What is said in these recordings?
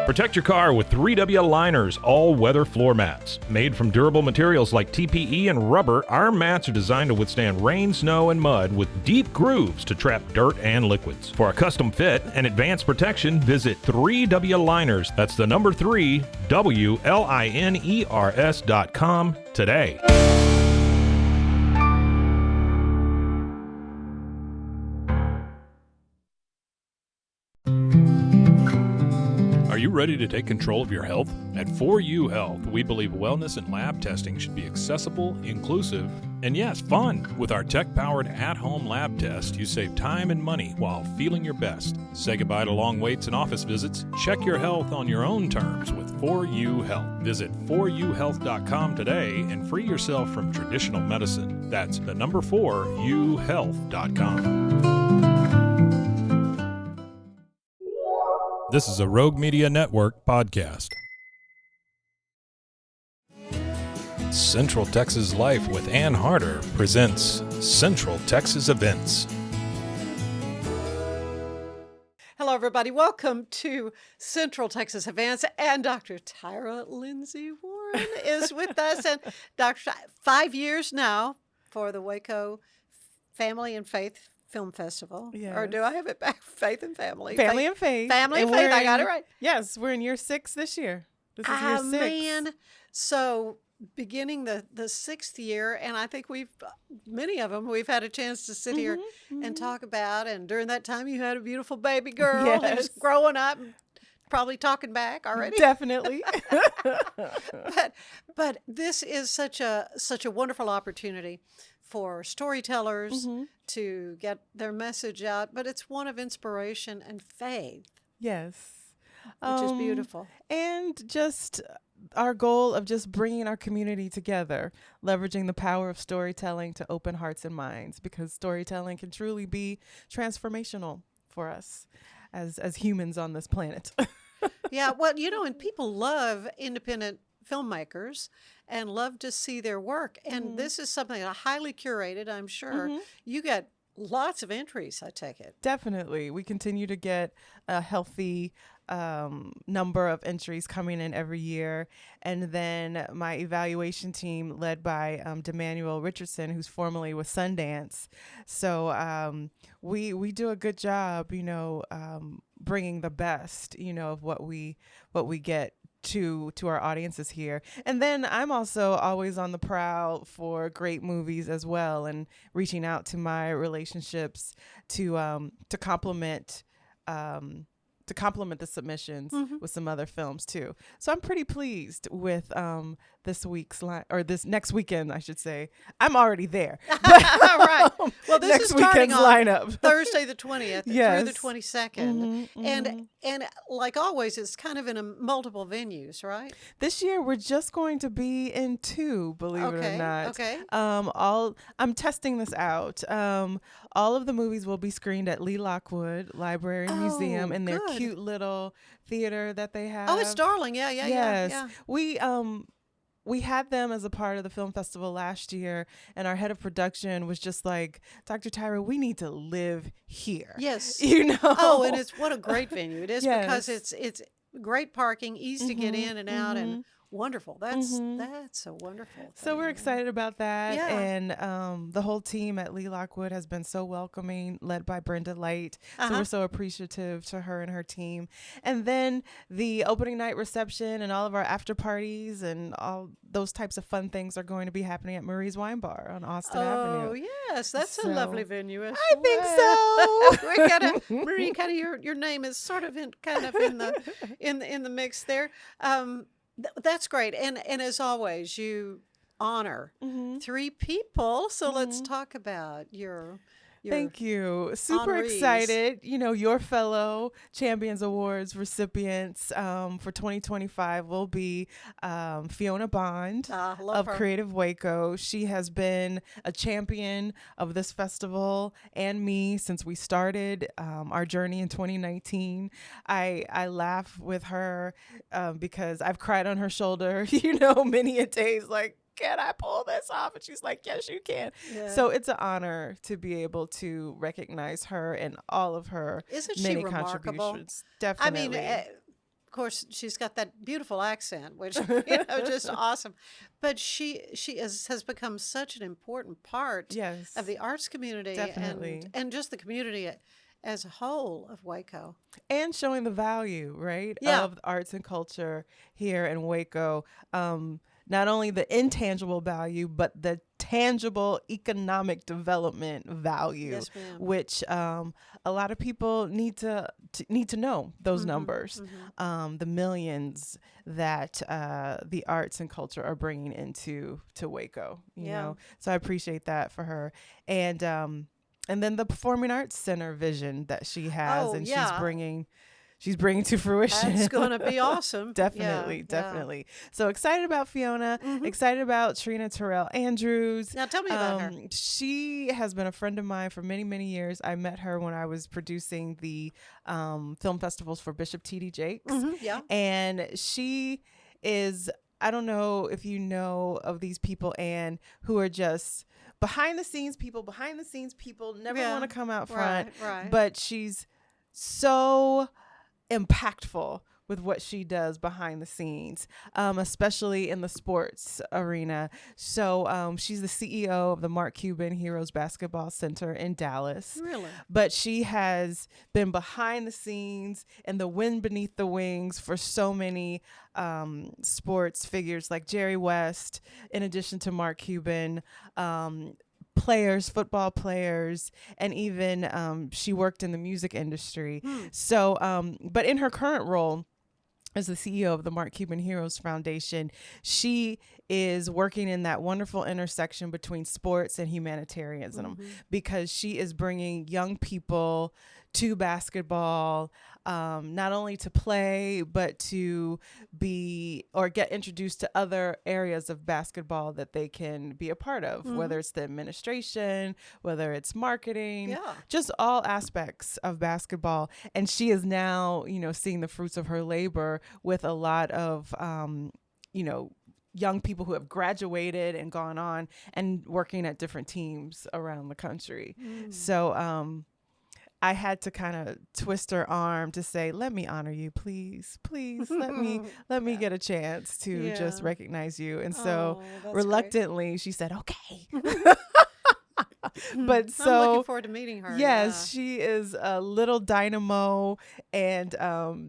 Protect your car with 3W Liners all-weather floor mats. Made from durable materials like TPE and rubber, our mats are designed to withstand rain, snow, and mud with deep grooves to trap dirt and liquids. For a custom fit and advanced protection, visit 3W Liners. That's the number 3, WLINERS.com today. Are you ready to take control of your health? At 4U Health, we believe wellness and lab testing should be accessible, inclusive, and yes, fun. With our tech-powered at-home lab test, you save time and money while feeling your best. Say goodbye to long waits and office visits. Check your health on your own terms with 4U Health. Visit 4uhealth.com today and free yourself from traditional medicine. That's the number 4uhealth.com. This is a Rogue Media Network podcast. Central Texas Life with Ann Harder presents Central Texas Events. Hello, everybody. Welcome to Central Texas Events. And Dr. Tyrah Lindsey-Warren is with us. And Dr. 5 years now for the Waco Family and Faith Film Festival. Yes. Or do I have it back? Faith and Family. Family and Faith. Family and Faith. I got it right. Yes, we're in year 6 this year. This is year 6. Man. So beginning the 6th year, and I think many of them, we've had a chance to sit here and talk about. And during that time, you had a beautiful baby girl who's growing up, and probably talking back already. Definitely. but this is such a wonderful opportunity for storytellers to get their message out, but it's one of inspiration and faith. Yes. Which is beautiful. And just our goal of just bringing our community together, leveraging the power of storytelling to open hearts and minds, because storytelling can truly be transformational for us as humans on this planet. Yeah, well, and people love independent filmmakers and love to see their work. And this is something that highly curated, I'm sure. You get lots of entries, I take it. Definitely. We continue to get a healthy number of entries coming in every year. And then my evaluation team led by Demanuel Richardson, who's formerly with Sundance. So we do a good job, bringing the best, of what we get to our audiences here. And then I'm also always on the prowl for great movies as well, and reaching out to my relationships to complement the submissions with some other films too. So I'm pretty pleased with this next weekend, I should say. I'm already there. Right. Well, this is starting on lineup. Thursday the 20th Yes. through the 22nd. And like always, it's kind of in multiple venues, right? This year we're just going to be in 2, believe it or not. Okay. I'm testing this out. All of the movies will be screened at Lee Lockwood Library and Museum in their cute little theater that they have. Oh, it's darling. Yeah. Yes. We had them as a part of the film festival last year, and our head of production was just like, Dr. Tyrah, we need to live here. Yes. Oh, and what a great venue it is. Yes. Because it's great parking, easy to get in and out, and wonderful. That's a wonderful thing. So we're excited about that. Yeah. And the whole team at Lee Lockwood has been so welcoming, led by Brenda Light. So we're so appreciative to her and her team. And then the opening night reception and all of our after parties and all those types of fun things are going to be happening at Marie's Wine Bar on Austin Avenue. Oh, yes. That's a lovely venue. I think so. We gotta, Marie, kind of your name is sort of in the mix there. That's great. And as always, you honor 3 people. So let's talk about your Thank you. Super honorees. Excited. Your fellow Champions Awards recipients for 2025 will be Fiona Bond of her. Creative Waco. She has been a champion of this festival and me since we started our journey in 2019. I laugh with her because I've cried on her shoulder, many a days, like, can I pull this off? And she's like, yes, you can. Yeah. So it's an honor to be able to recognize her and all of her many contributions. Definitely. I mean, of course, she's got that beautiful accent, which just awesome. But has become such an important part Yes, of the arts community, definitely. and just the community as a whole of Waco. And showing the value, right, Yeah. of arts and culture here in Waco. Not only the intangible value, but the tangible economic development value, Yes, ma'am. which a lot of people need to know those Mm-hmm, numbers, the millions that the arts and culture are bringing into Waco. You know, so I appreciate that for her, and then the Performing Arts Center vision that she has, and she's bringing to fruition. That's going to be awesome. Definitely. So excited about Fiona, excited about Trina Terrell Andrews. Now tell me about her. She has been a friend of mine for many, many years. I met her when I was producing the film festivals for Bishop T.D. Jakes. And she is, I don't know if you know of these people, Anne, who are just behind the scenes people, never want to come out front. Right. But she's so impactful with what she does behind the scenes, especially in the sports arena. So she's the CEO of the Mark Cuban Heroes Basketball Center in Dallas. Really? But she has been behind the scenes and the wind beneath the wings for so many sports figures like Jerry West, in addition to Mark Cuban, players, football players, and even she worked in the music industry. So, but in her current role as the CEO of the Mark Cuban Heroes Foundation, she is working in that wonderful intersection between sports and humanitarianism, because she is bringing young people to basketball, not only to play, but to be or get introduced to other areas of basketball that they can be a part of, whether it's the administration, whether it's marketing, just all aspects of basketball. And she is now, seeing the fruits of her labor with a lot of, young people who have graduated and gone on and working at different teams around the country. So, I had to kind of twist her arm to say, let me honor you, please, let me get a chance to just recognize you. And so reluctantly, she said, okay. But so I'm looking forward to meeting her. Yes, she is a little dynamo and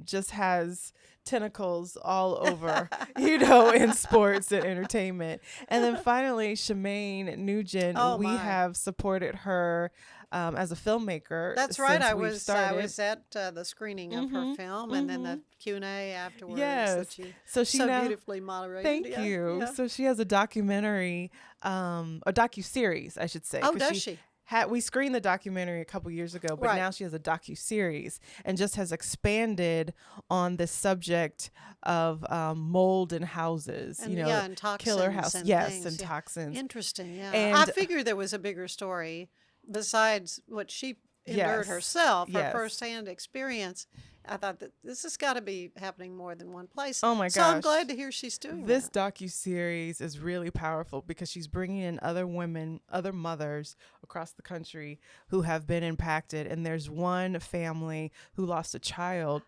just has tentacles all over, in sports and entertainment. And then finally, Shemaine Nugent, we have supported her as a filmmaker. That's right. I was at the screening of her film, and then the Q&A afterwards. Yes. That so she now, beautifully moderated. Thank you. Yeah. So she has a documentary, a docu-series, I should say. Oh, does she? We screened the documentary a couple years ago, but now she has a docu-series and just has expanded on the subject of mold in houses, and, and toxins, killer house, and yes, things. and toxins. Interesting, yeah. And I figured there was a bigger story besides what she endured herself, her firsthand experience. I thought that this has got to be happening more than one place. Oh my gosh. So I'm glad to hear she's doing this that. docu-series is really powerful because she's bringing in other women, other mothers across the country who have been impacted. And there's one family who lost a child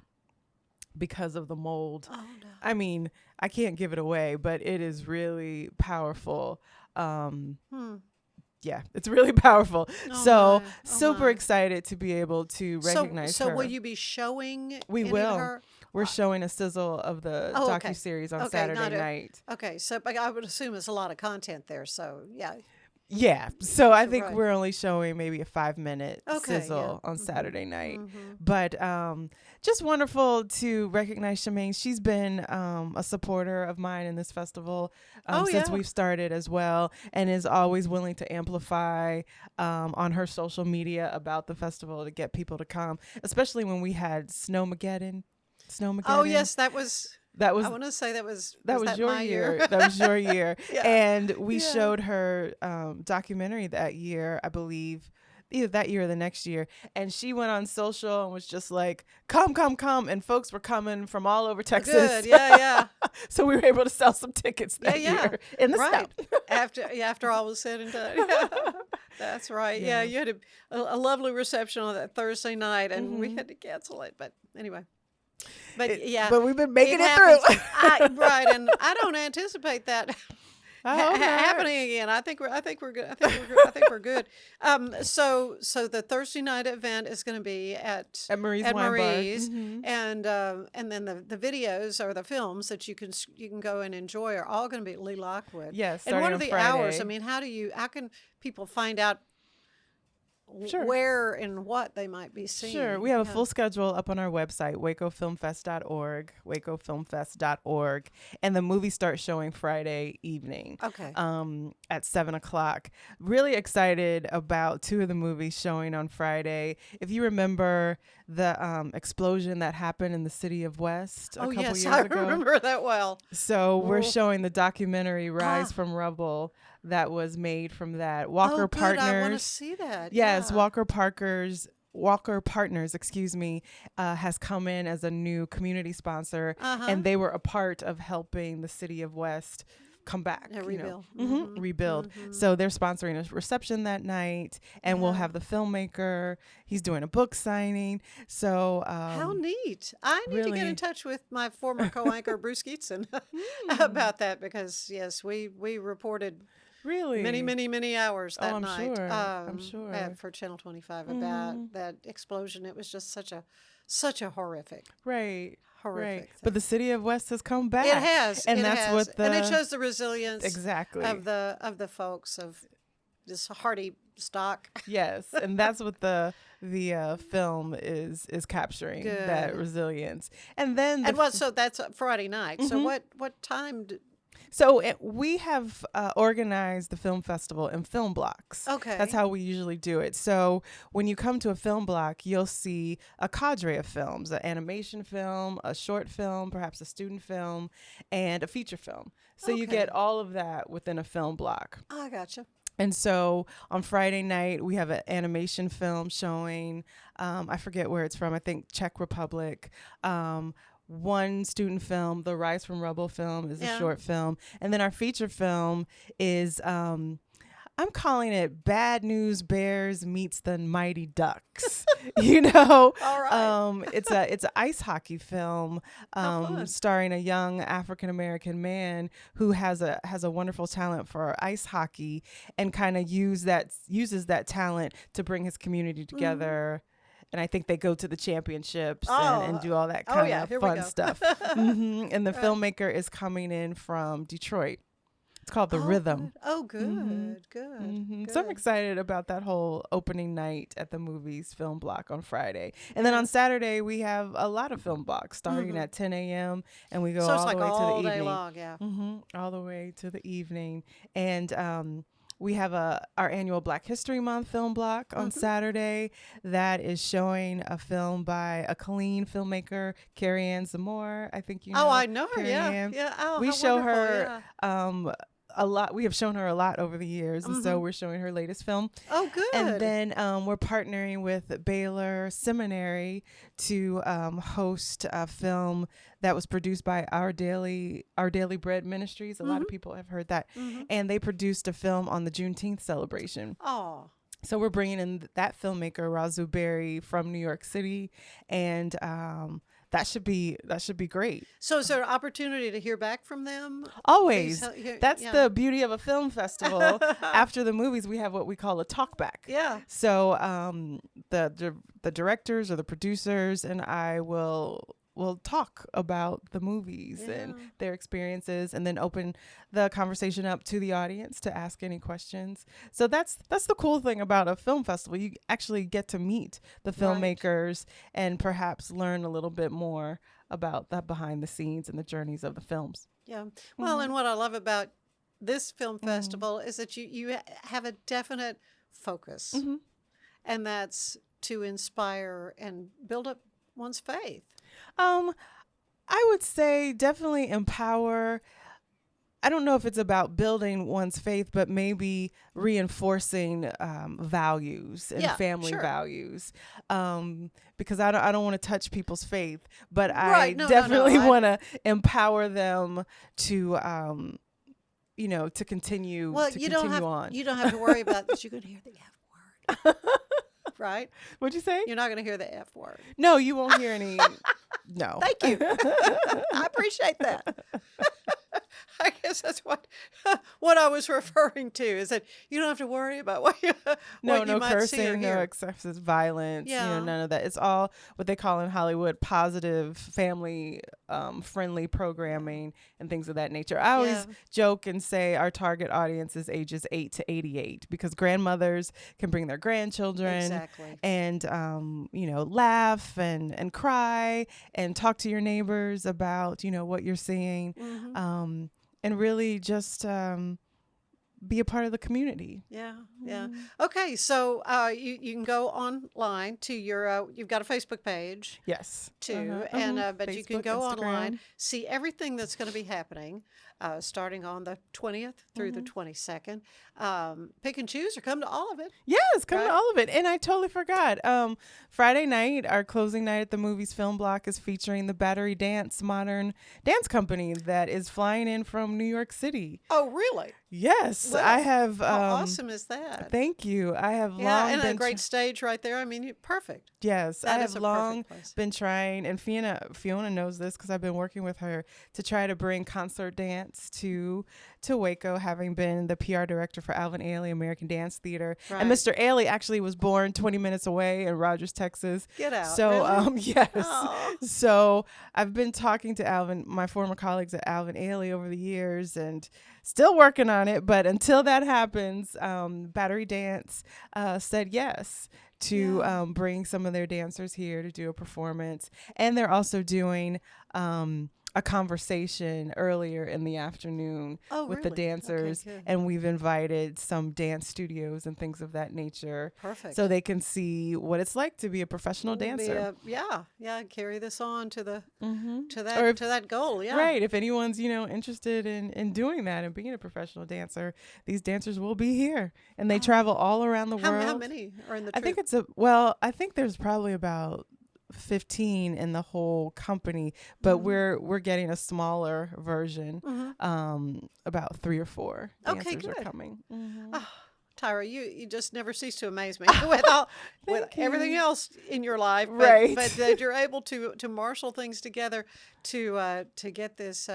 because of the mold. Oh, no. I mean, I can't give it away, but it is really powerful. Yeah, it's really powerful. Super excited to be able to recognize her. So will you be showing We any will. of her? We're showing a sizzle of the docu-series on Saturday night. Okay, so I would assume it's a lot of content there, so yeah. Yeah, so I think we're only showing maybe a 5-minute sizzle on Saturday night. But just wonderful to recognize Shemaine. She's been a supporter of mine in this festival since we've started as well, and is always willing to amplify on her social media about the festival to get people to come, especially when we had Snowmageddon. Oh, yes, that was... I want to say that was your year. That was your year. And we showed her documentary that year, I believe, either that year or the next year. And she went on social and was just like, come. And folks were coming from all over Texas. Good, yeah. So we were able to sell some tickets that year in the snow. After all was said and done. That's right. Yeah, you had a lovely reception on that Thursday night, and we had to cancel it. But anyway. But yeah, but we've been making it happens. through. Right, and I don't anticipate that happening again. I think we're good. I think we're good. So the Thursday night event is going to be at Marie's Wine Bar. and then the videos or the films that you can go and enjoy are all going to be at Lee Lockwood. Yes, and what are starting the on hours? Friday. I mean, how can people find out Sure. where and what they might be seeing? Sure. We have a full schedule up on our website, wacofilmfest.org, and the movie starts showing Friday evening. Okay. At 7:00. Really excited about two of the movies showing on Friday. If you remember the explosion that happened in the city of West a couple years I ago. remember that well. So we're showing the documentary Rise from Rubble that was made from that. Walker Partners. I want to see that. Yes, yeah. Walker Partners, has come in as a new community sponsor, and they were a part of helping the city of West come back, rebuild. Rebuild. So they're sponsoring a reception that night, and we'll have the filmmaker. He's doing a book signing. So how neat! I need to get really in touch with my former co-anchor Bruce Geetson about that, because yes, we reported really many hours that I'm night. sure. I'm sure For Channel 25 about that explosion. It was just such a horrific. Right. Horrific. Right. But the city of West has come back. It has, and it that's has. what and it shows the resilience exactly of the folks of this hardy stock. Yes, and that's what the film is capturing, that resilience. And then so that's Friday night. So what time? So we have organized the film festival in film blocks. Okay. That's how we usually do it. So when you come to a film block, you'll see a cadre of films, an animation film, a short film, perhaps a student film, and a feature film. So you get all of that within a film block. I gotcha. And so on Friday night, we have an animation film showing, I forget where it's from, I think Czech Republic. One student film, the Rise from Rubble film, is a short film. And then our feature film is, I'm calling it Bad News Bears meets the Mighty Ducks. All right. It's an ice hockey film starring a young African-American man who has a wonderful talent for ice hockey, and kind of uses that talent to bring his community together. And I think they go to the championships and do all that kind of fun stuff. And the filmmaker is coming in from Detroit. It's called The Rhythm. Good. Good. So I'm excited about that whole opening night at the movies film block on Friday. And then on Saturday, we have a lot of film blocks starting at 10 a.m. and we go all the way to the evening. Long, all the way to the evening. And we have our annual Black History Month film block on Saturday that is showing a film by a Colleen filmmaker, Carrie Ann Zamore. I think you know. Oh, I know her. Carrie Ann. Yeah. Oh, we how show wonderful, her a lot. We have shown her a lot over the years, and so we're showing her latest film. Oh, good. And then we're partnering with Baylor Seminary to host a film that was produced by Our Daily Bread Ministries. A lot of people have heard that. And they produced a film on the Juneteenth celebration. Oh. So we're bringing in that filmmaker, Razu Berry, from New York City, and that should be great. So is there an opportunity to hear back from them? Always. That's the beauty of a film festival. After the movies, we have what we call a talk back. Yeah. So the directors or the producers and I will talk about the movies and their experiences, and then open the conversation up to the audience to ask any questions. So that's the cool thing about a film festival. You actually get to meet the filmmakers and perhaps learn a little bit more about the behind the scenes and the journeys of the films. Yeah. Well, and what I love about this film festival is that you have a definite focus, and that's to inspire and build up one's faith. I would say definitely empower. I don't know if it's about building one's faith, but maybe reinforcing values and family values. Because I don't want to touch people's faith, but I definitely want to empower them to to continue. Well, you don't have to worry about this. You're going to hear the F word. Right? What'd you say? You're not going to hear the F word. No, you won't hear any No. Thank you. I appreciate that. I guess that's what I was referring to, is that you don't have to worry about what you No, what no you might see or cursing, no hear. excessive violence, Yeah. none of that. It's all what they call in Hollywood positive family friendly programming and things of that nature. I always Yeah. joke and say our target audience is ages 8 to 88 because grandmothers can bring their grandchildren Exactly. and laugh and cry and talk to your neighbors about what you're seeing, Mm-hmm. and really just be a part of the community. Yeah, yeah. Okay, so you can go online to your you've got a Facebook page Yes. too, Uh-huh. and Mhm. but you can Facebook, go online, Instagram. see everything that's going to be happening, starting on the 20th through the 22nd. Pick and choose or come to all of it. Yes, come Right? to all of it. And I totally forgot. Friday night, our closing night at the Movies Film Block is featuring the Battery Dance Modern Dance Company that is flying in from New York City. Oh, really? Yes, Well, I have. How awesome is that? Thank you. I have Yeah, long and been a great stage right there. I mean, perfect. Yes, That I is have a perfect long place. been trying, and Fiona knows this because I've been working with her to try to bring concert dance to Waco, having been the PR director for Alvin Ailey American Dance Theater. Right. And Mr. Ailey actually was born 20 minutes away in Rogers, Texas. Get out. So, really? yes. Aw. So I've been talking to Alvin, my former colleagues at Alvin Ailey over the years, and still working on it. But until that happens, Battery Dance said yes to bring some of their dancers here to do a performance. And they're also doing a conversation earlier in the afternoon with the really? dancers. Okay, good. And we've invited some dance studios and things of that nature. Perfect. So they can see what it's like to be a professional Be dancer. yeah, carry this on to the to that Or if- to that goal. Yeah. Right. If anyone's, interested in doing that and being a professional dancer, these dancers will be here. And they travel all around the world. How many are in the I troupe? think I think there's probably about 15 in the whole company, but we're getting a smaller version. About 3 or 4 Okay, dancers are good. coming. Tyra, you just never cease to amaze me with everything else in your life, but, Right. but that you're able to marshal things together to get this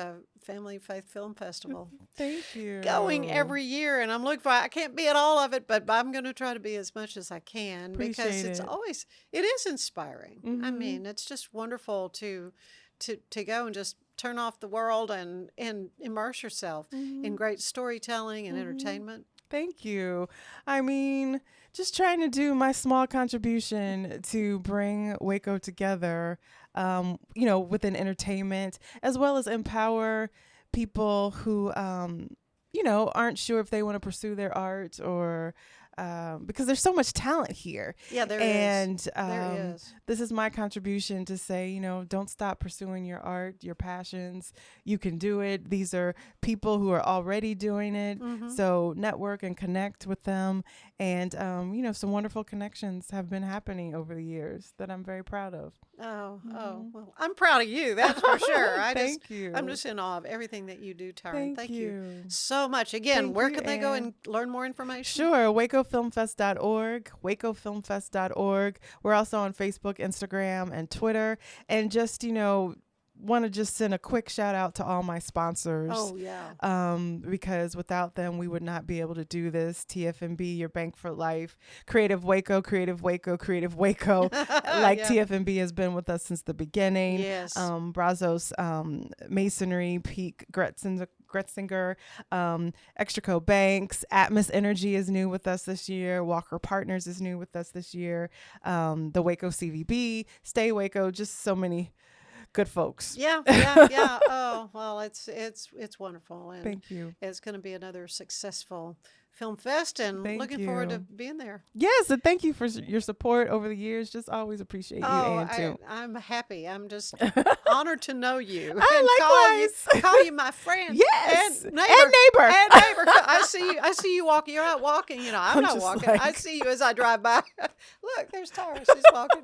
Family Faith Film Festival Thank you. going every year. And I'm looking for, I can't be at all of it, but I'm going to try to be as much as I can because Appreciate it is inspiring. I mean, it's just wonderful to go and just turn off the world and immerse yourself in great storytelling and entertainment. Thank you. I mean, just trying to do my small contribution to bring Waco together, within entertainment, as well as empower people who, aren't sure if they want to pursue their art or because there's so much talent here. Yeah, there and, is. There is. This is my contribution to say, don't stop pursuing your art, your passions. You can do it. These are people who are already doing it. So network and connect with them. And, some wonderful connections have been happening over the years that I'm very proud of. Oh, well, I'm proud of you. That's for sure. Thank you. I'm just in awe of everything that you do, Tyrah. Thank you you. so much. Again, Thank where you, can they go Ann. and learn more information? Sure. WacoFilmFest.org, WacoFilmFest.org. We're also on Facebook, Instagram, and Twitter. And just, want to just send a quick shout out to all my sponsors. Oh, yeah. Because without them, we would not be able to do this. TFNB, Your Bank for Life, Creative Waco, Creative Waco, Creative Waco. Like Yeah. TFNB has been with us since the beginning. Yes. Brazos Masonry, Peak Gretzinger, Extraco Banks, Atmos Energy is new with us this year. Walker Partners is new with us this year. The Waco CVB, Stay Waco, just so many good folks. Yeah. Oh, well, it's wonderful. And Thank you. it's going to be another successful film fest, and Thank looking forward to you. being there. Yes, and thank you for your support over the years. Just always appreciate you, Ann, too. I'm happy. I'm just honored to know you. Likewise. Call you my friend. Yes. And And neighbor. neighbor. And neighbor. I see you walking. You're out walking. I'm I'm not just walking. I like- see you as I drive by. Look, there's Tara. She's walking.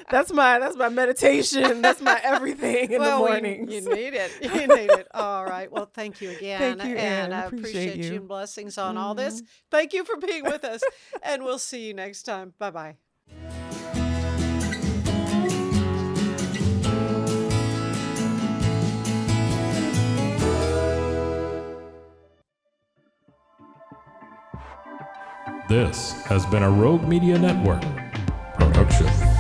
That's my meditation. That's my everything in the mornings. You need it. You need it. All right. Well, thank you again. Thank you, and Ann. I Appreciate appreciate you you. and blessings on all this. Thank you for being with us. And we'll see you next time. Bye-bye. This has been a Rogue Media Network production.